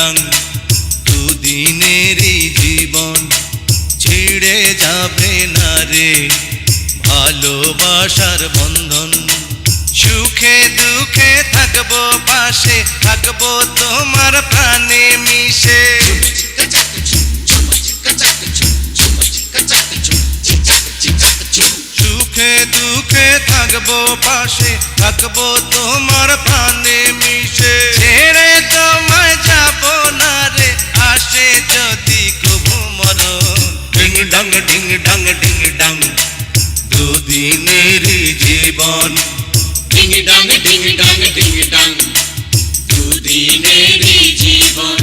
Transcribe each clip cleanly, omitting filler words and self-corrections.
ডাং দুদিনেরই জীবন ছিঁড়ে যাবে না রে ভালোবাসার বন্ধন সুখে দুঃখে থাকবো পাশে থাকবো তোমার প্রাণে মিশে সুখে দুঃখে থাকবো পাশে থাকবো তোমার প্রাণে মিশে ছেড়ে তোমায় যাবো না রে আসে যদি কবু মরণ ডিং ডাং ডিং ডাং ডিং ডাং দুদিনেরই জীবন ডিং ডাং দুদিনেরই জীবন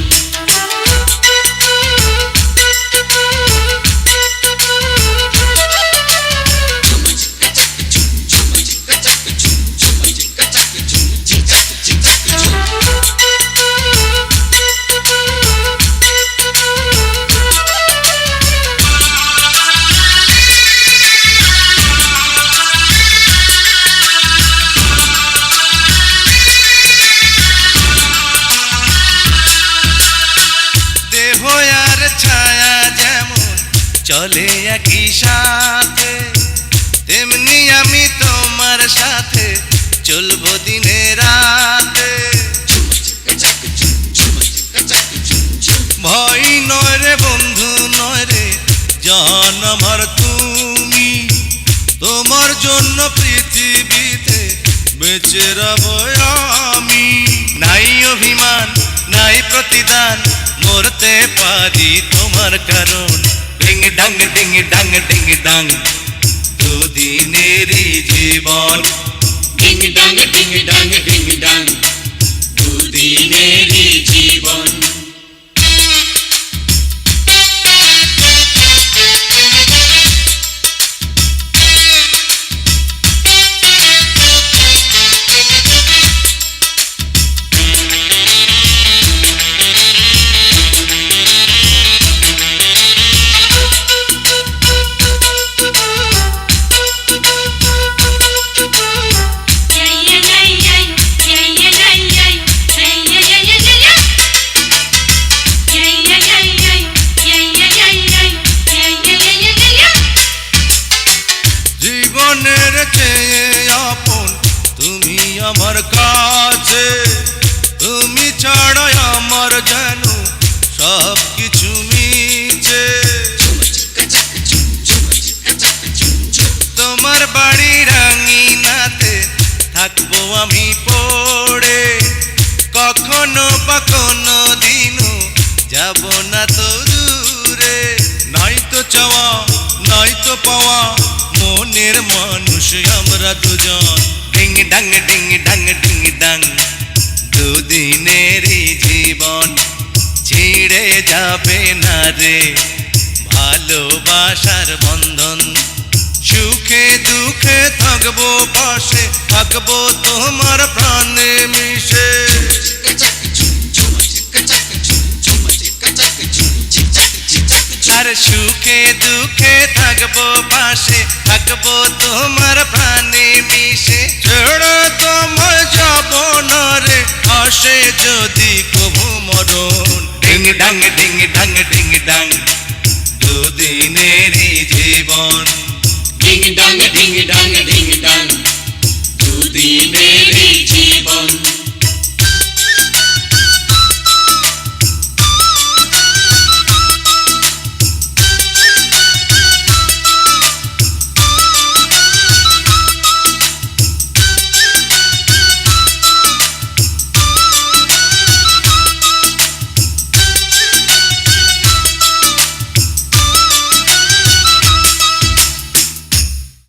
ছায়া যেমন চলে একই সাথে তেমনি আমি তোমার সাথে চলবো দিনে রাতে ভয় নয় রে বন্ধু নয় রে জান আমার তুমি তোমার জন্য পৃথিবীতে বেঁচে রবো আমি নাই অভিমান নাই প্রতিদান মরতে পারি তোমার কারণ ডিং ডাং ডিং ডাং ডিং ডাং দুদিনেরই জীবন ডিং ডাং দুদিনেরই জীবন জীবনের চেয়ে আপন তুমি আমার কাছে তুমি ছাড়া আমার যেন সব কিছু মিছে তোমার বাড়ি রাঙিনাতে থাকবো আমি পড়ে কখনো বা কোনো দিনও যাব না তো দূরে নাই তো চাওয়া নাই তো পাওয়া মনের মানুষ আমরা দুজন ডিং ডাং ডিং ডাং ডিং ডাং দুদিনেরই জীবন ছিঁড়ে যাবে না রে ভালোবাসার বন্ধন সুখে দুঃখে থাকবো পাশে থাকবো তোমার প্রাণে মিশে আর সুখে দুঃখে থাকবো পাশে থাকবো তোমার প্রাণে মিশে ছেড়ে তোমায় যাবো না রে আসে যদি কবু মরণ ডিং ডাং ডিং ডাং ডিং ডাং দুদিনেরই জীবন ডিং ডাং দুদিনেরই জীবন